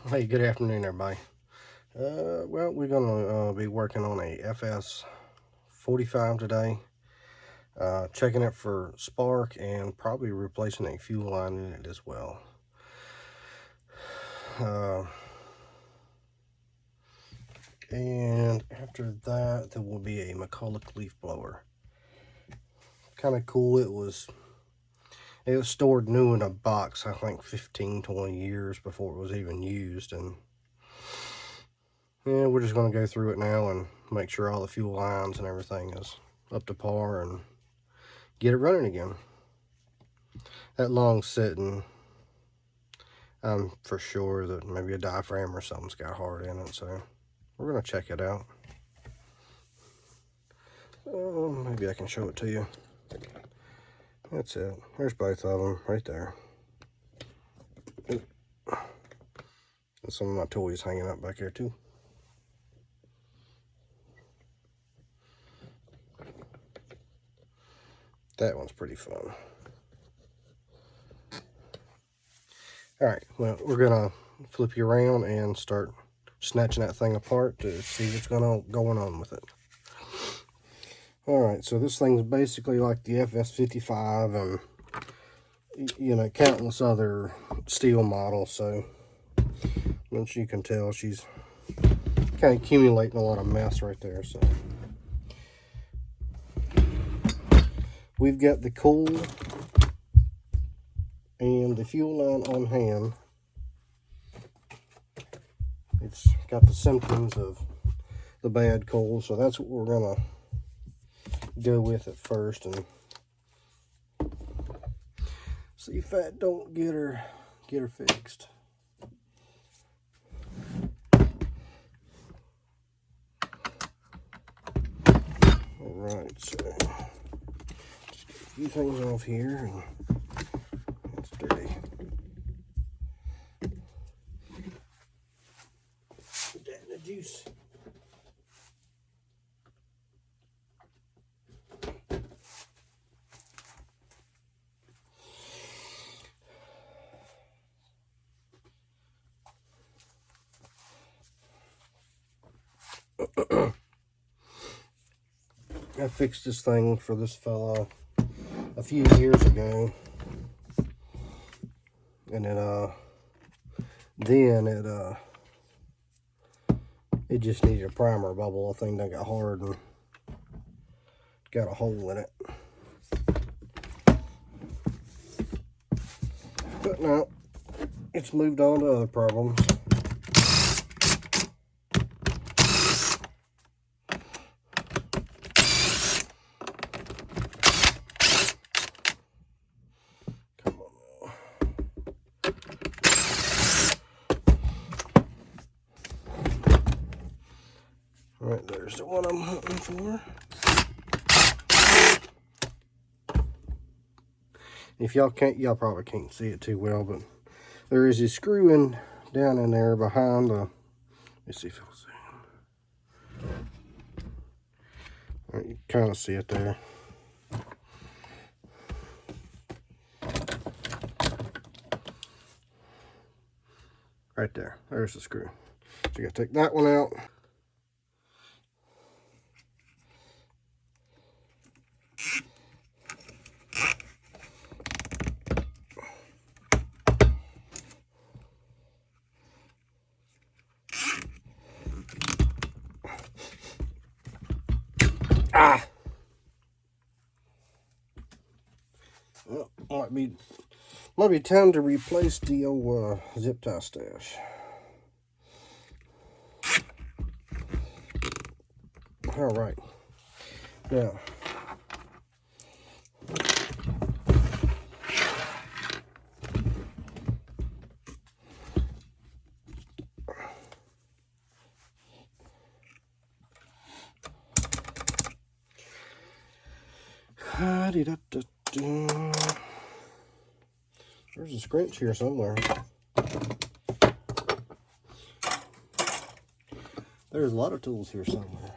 Hey, good afternoon, everybody. Well, we're gonna be working on a FS 45 today. Checking it for spark and probably replacing a fuel line in it as well. And after that, there will be a McCulloch leaf blower. Kind of cool. It was stored new in a box, I think 15-20 years before it was even used, and yeah, we're just going to go through it now and make sure all the fuel lines and everything is up to par and get it running again. That long sitting, I'm for sure that maybe a diaphragm or something's got hard in it, so we're going to check it out. Maybe I can show it to you. That's it. There's both of them right there. And some of my toys hanging up back here too. That one's pretty fun. Alright, well, we're going to flip you around and start snatching that thing apart to see what's going on with it. Alright, so this thing's basically like the FS55 and, you know, countless other Stihl models, so as you can tell, she's kind of accumulating a lot of mess right there. So we've got the coil and the fuel line on hand. It's got the symptoms of the bad coil, so that's what we're gonna go with at first and see if that don't get her fixed. All right, so just get a few things off here, and it's dirty. Put that in the juice. I fixed this thing for this fella a few years ago, and then it just needed a primer bubble. The thing done got hard and got a hole in it. But now it's moved on to other problems. Right, there's the one I'm hunting for. If y'all probably can't see it too well, but there is a screw down in there behind the, let me see if it'll zoom. All right, you kind of see it there. Right there, there's the screw. So you gotta take that one out. Ah! Well, might be time to replace the old zip tie stash. All right, now there's a scratch here somewhere. There's a lot of tools here somewhere.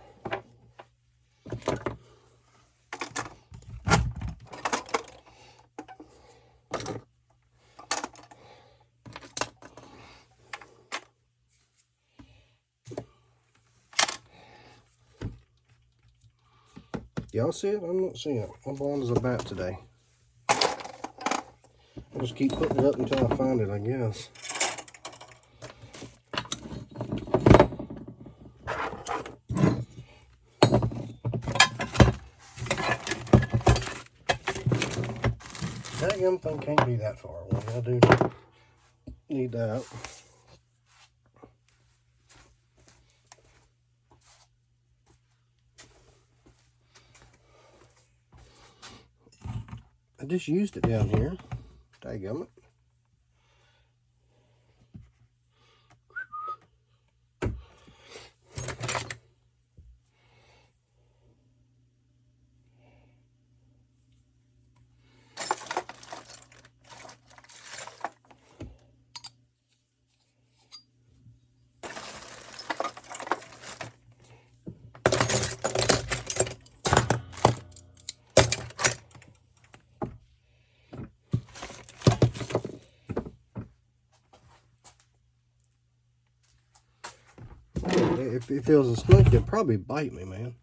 Y'all see it? I'm not seeing it. I'm blind as a bat today. I'll just keep putting it up until I find it, I guess. That young thing can't be that far away. I do need that. I just used it down here. Daggum it. If it feels a snake, it'd probably bite me, man.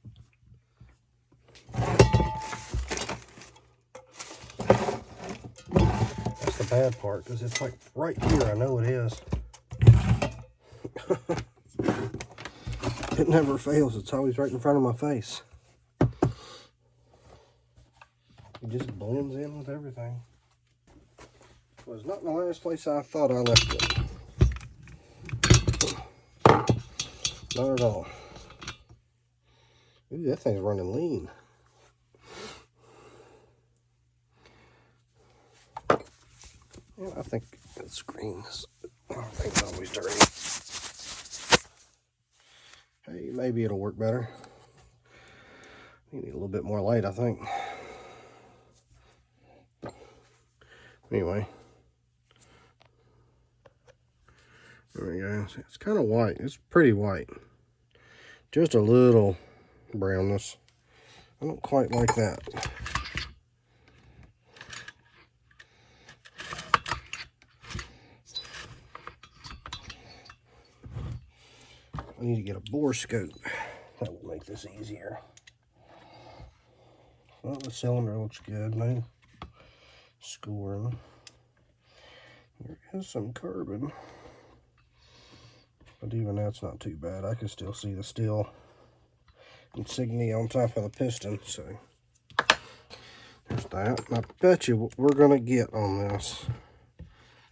That's the bad part, because it's like right here. I know it is. It never fails. It's always right in front of my face. It just blends in with everything. Well, it's not in the last place I thought I left it. Not at all. Ooh, that thing's running lean. Yeah, I think that screen's always dirty. Hey, maybe it'll work better. You need a little bit more light, I think. Anyway. There we go. It's kind of white. It's pretty white. Just a little brownness. I don't quite like that. I need to get a bore scope. That will make this easier. Well, the cylinder looks good. No scoring. There is some carbon. But even that's not too bad. I can still see the Stihl insignia on top of the piston. So there's that. And I bet you what we're going to get on this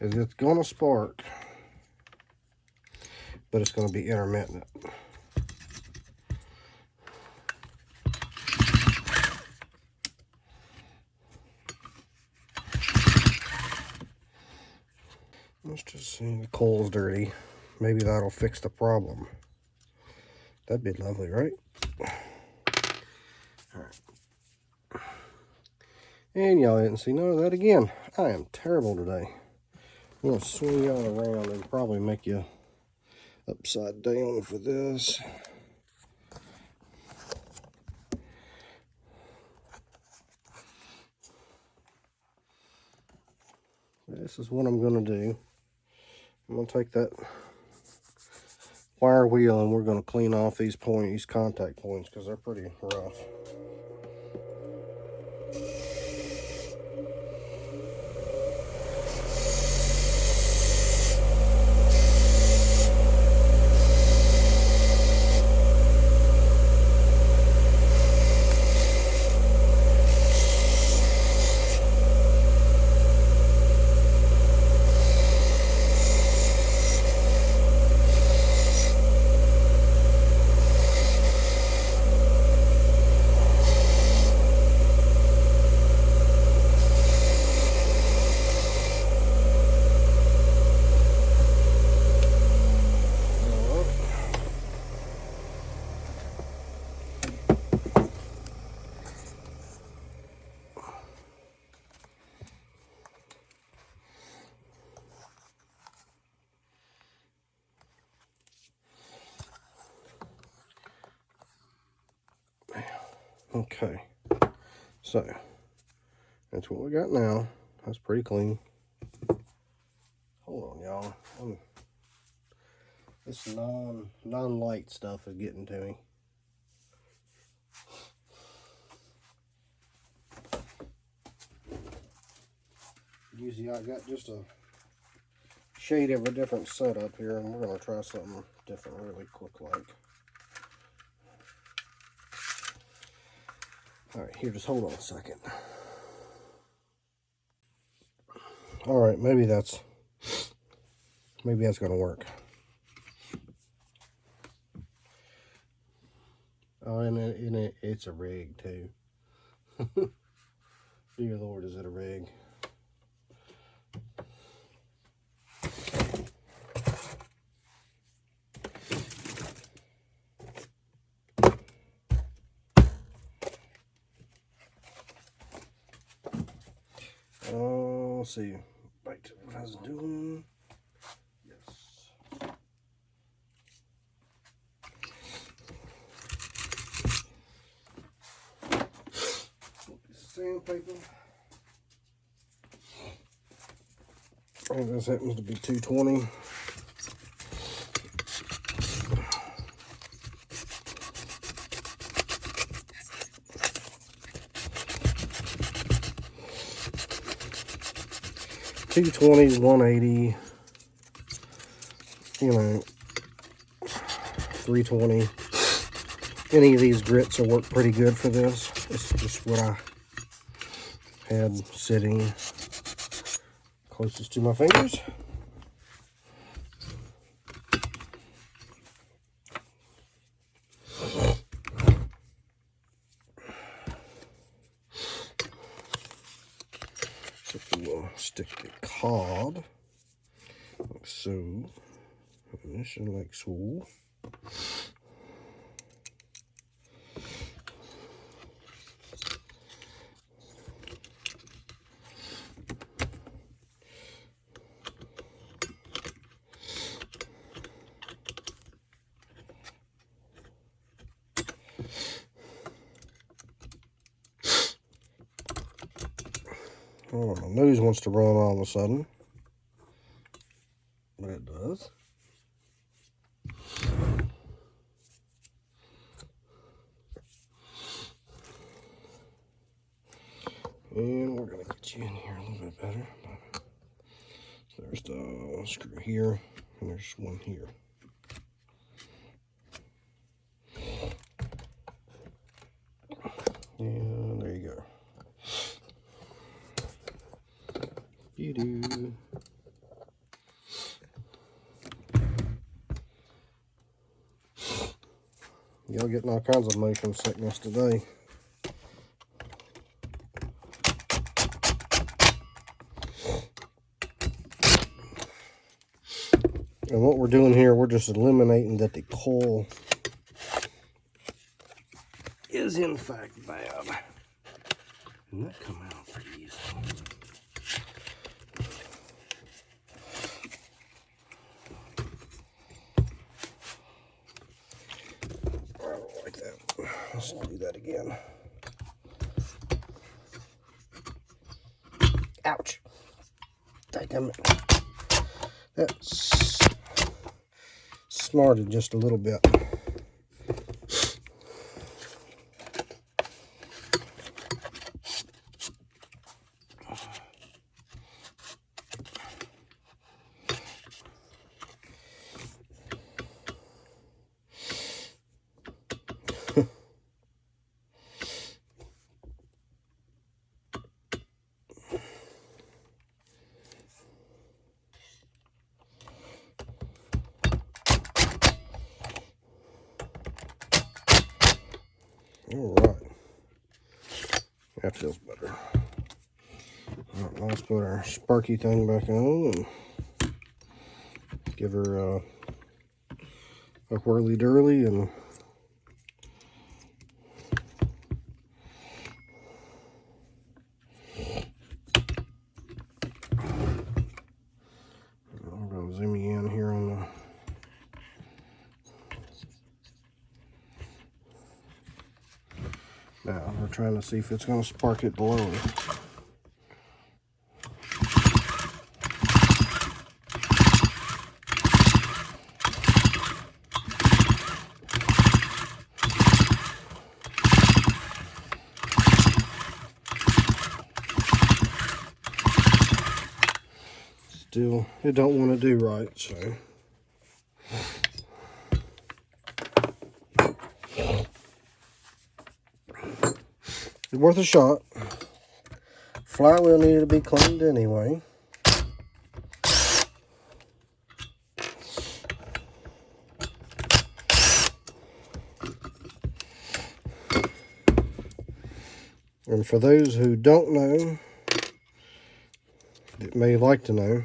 is it's going to spark, but it's going to be intermittent. Let's just see. The coil's dirty. Maybe that'll fix the problem. That'd be lovely, right? All right. And y'all didn't see none of that again. I am terrible today. I'm going to swing y'all around and probably make you upside down for this. This is what I'm going to do. I'm going to take that wire wheel and we're going to clean off these contact points because they're pretty rough. Okay, so that's what we got now. That's pretty clean. Hold on, y'all. This non-light stuff is getting to me. Usually I got just a shade of a different setup here, and we're going to try something different really quick like. Alright, here, just hold on a second. Alright, maybe that's going to work. Oh, and it's a rig too. Dear Lord, is it a rig? Let's see. Back to what I was doing. Yes. Sandpaper. And this happens to be 220. $220, $180, you know, $320. Any of these grits will work pretty good for this. This is just what I had sitting closest to my fingers. So we'll stick the cob like so. And this is like so. Oh, my nose wants to run all of a sudden, but it does. And we're going to get you in here a little bit better. So there's the screw here, and there's one here. And there you go. You-do. Y'all getting all kinds of motion sickness today. And what we're doing here, we're just eliminating that the coil is in fact bad. And that come out pretty easily. I don't like that. Let's do that again. Ouch. That's smarted just a little bit. All right, that feels better. All right, let's put our sparky thing back on and give her a whirly-durly and I'm going to zoom you in here on the now, we're trying to see if it's going to spark it below. still, it don't want to do right, so. It's worth a shot. Flywheel needed to be cleaned anyway. And for those who don't know, that may like to know,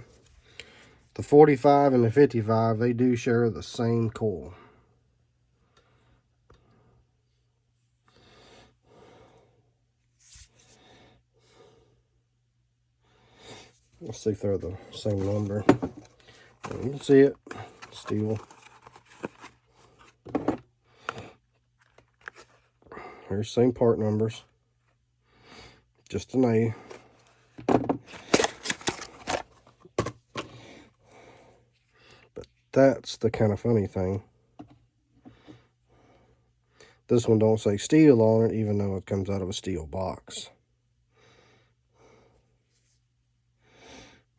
the 45 and the 55, they do share the same coil. Let's see if they're the same number. You can see it, Stihl. Here's same part numbers. Just an A. But that's the kind of funny thing. This one don't say Stihl on it, even though it comes out of a Stihl box.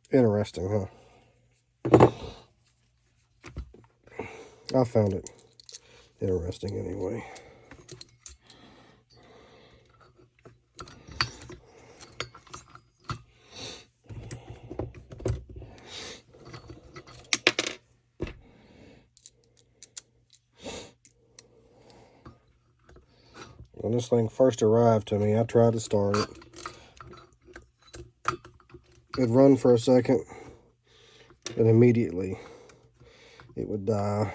Interesting, huh? I found it interesting anyway. When this thing first arrived to me, I tried to start it. It'd run for a second, and immediately it would die.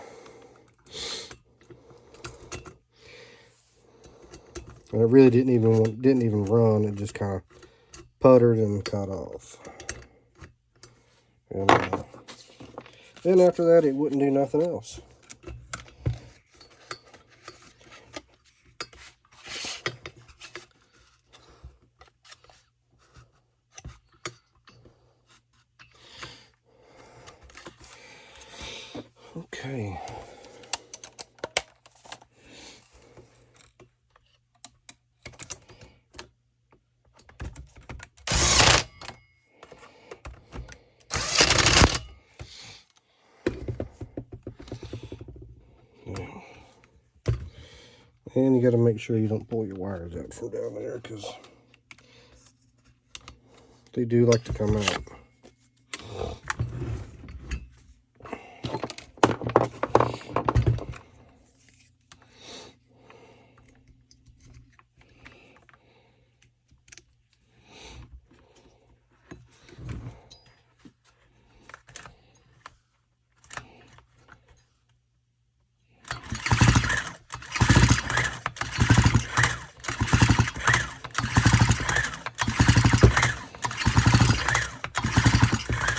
And it really didn't even run. It just kind of puttered and cut off. And then after that, it wouldn't do nothing else. Okay. And you got to make sure you don't pull your wires out from down there, because they do like to come out.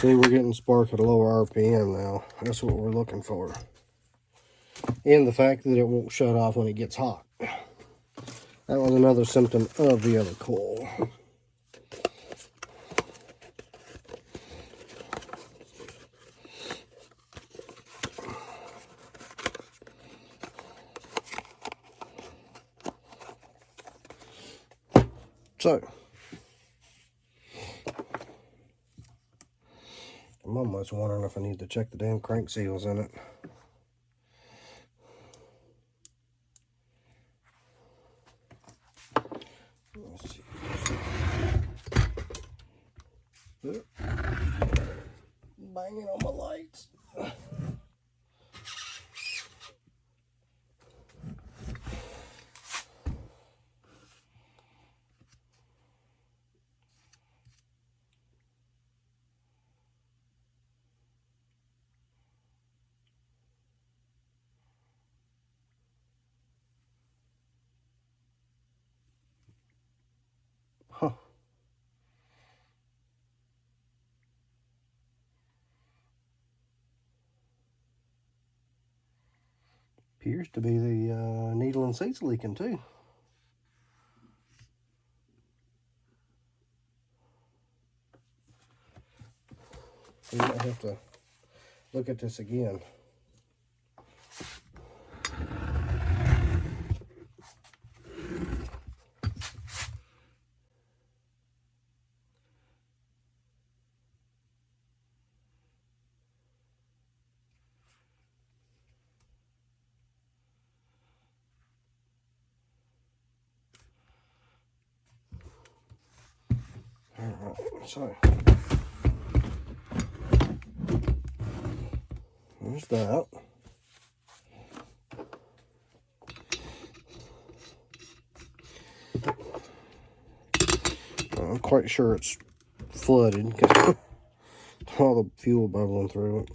See, we're getting spark at a lower RPM now. That's what we're looking for. And the fact that it won't shut off when it gets hot. That was another symptom of the other coil. So, I'm almost wondering if I need to check the damn crank seals in it. Let's see. Banging on my lights. Huh. Appears to be the needle and seat's leaking too. We might have to look at this again. So there's that. I'm quite sure it's flooded because all the fuel bubbling through it.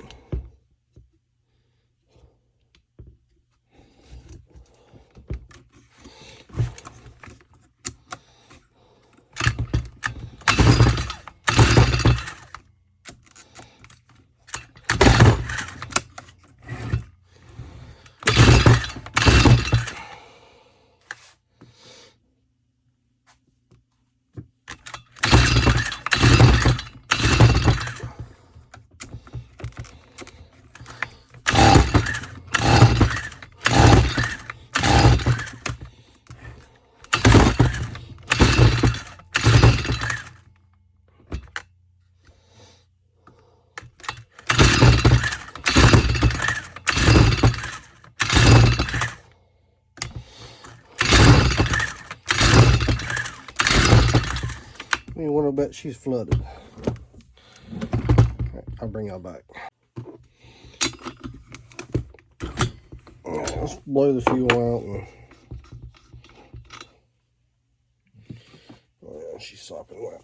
You want to bet she's flooded. Okay, I'll bring y'all back. Let's blow the fuel out. And, oh yeah, she's sopping wet.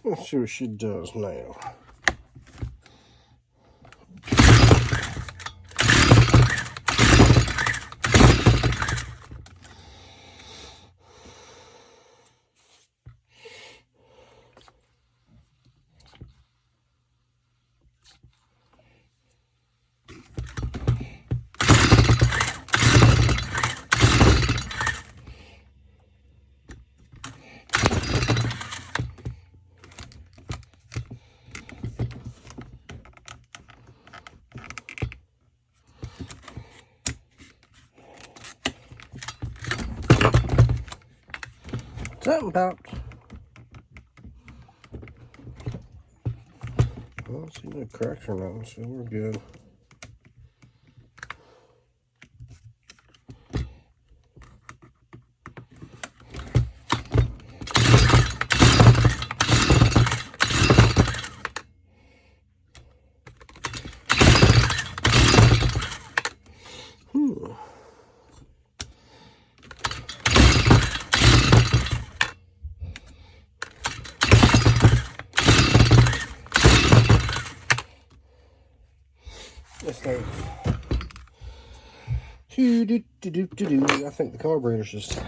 Let's see what she does now. Something popped. I don't see no cracks or nothing, so we're good. This thing. I think the carburetor's just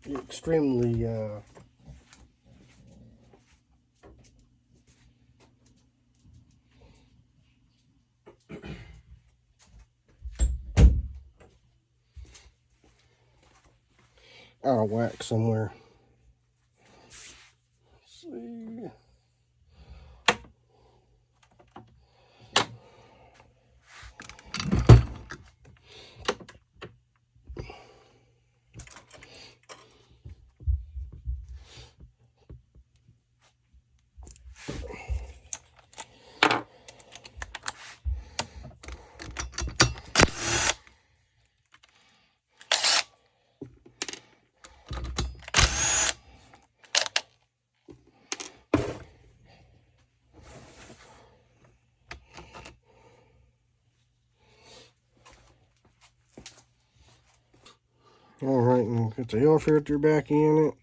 extremely out of whack somewhere. Let's see. All right, and get the air filter back in it.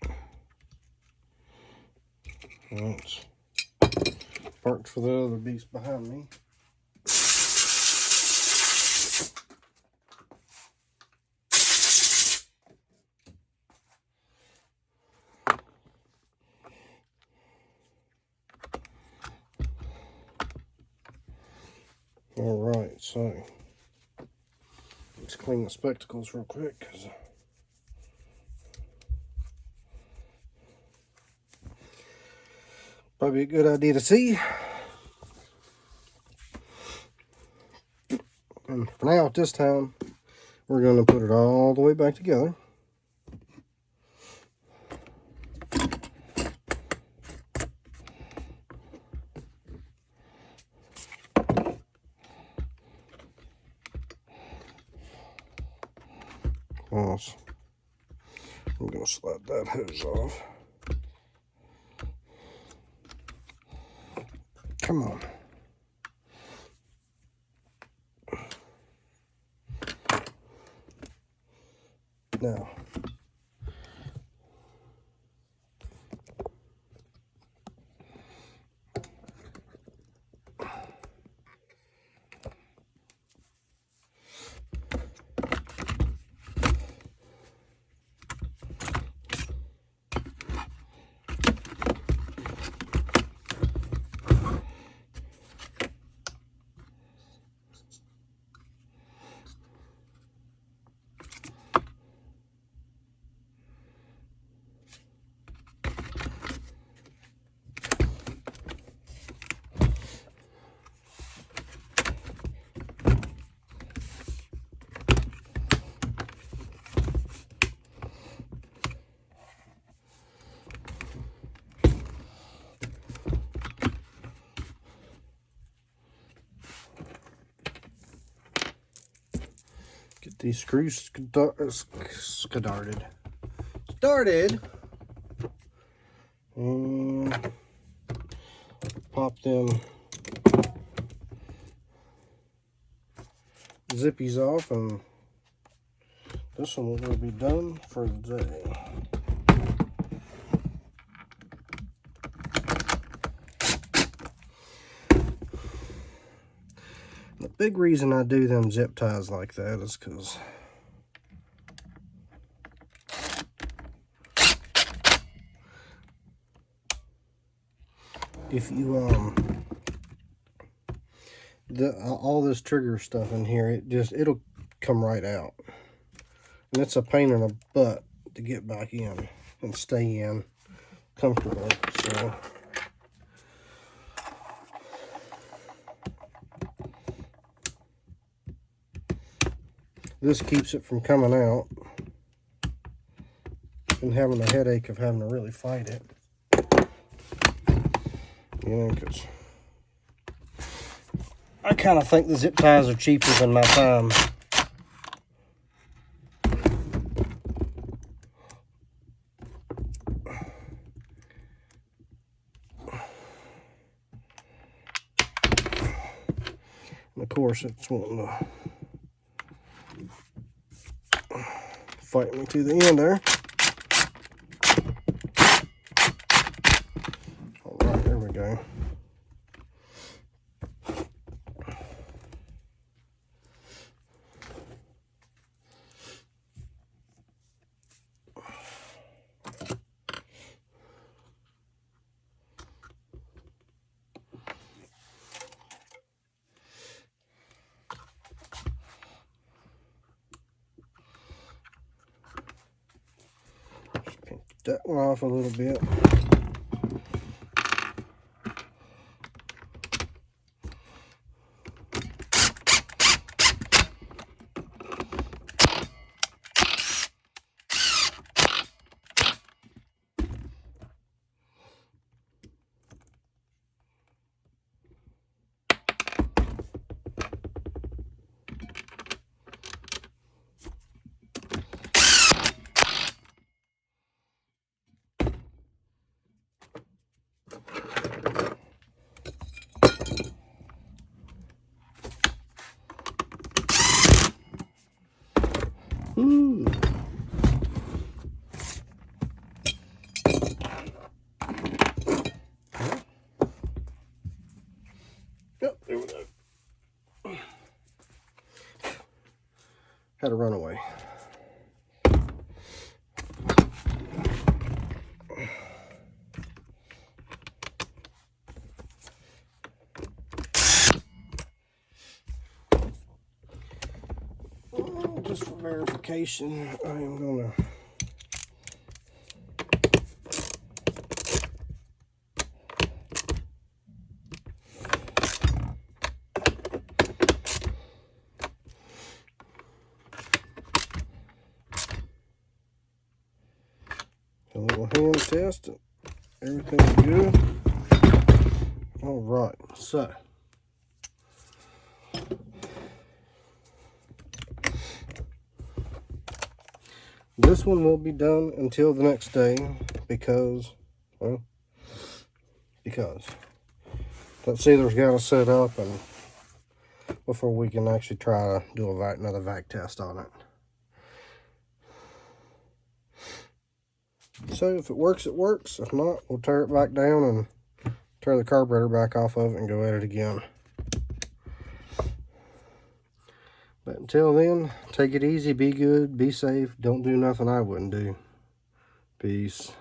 That's parts for the other beast behind me. Alright, so let's clean the spectacles real quick, because probably a good idea to see. And for now, at this time, we're going to put it all the way back together. I'm going to slide that hose off. Come on. Now, get these screws started. And pop them zippies off, and this one will be done for the day. The big reason I do them zip ties like that is because if you all this trigger stuff in here, it'll come right out, and it's a pain in the butt to get back in and stay in comfortable. So this keeps it from coming out and having a headache of having to really fight it. You know, because I kind of think the zip ties are cheaper than my time. And of course, it's wanting to fight me to the end there. All right, there we go. That one off a little bit. had a runaway. Just for verification, I am gonna a little hand test it. Everything's good. All right, so this one will be done until the next day because, well, that sealer's got to set up and before we can actually try to do another vac test on it. So if it works, it works. If not, we'll tear it back down and tear the carburetor back off of it and go at it again. But until then, take it easy, be good, be safe, don't do nothing I wouldn't do. Peace.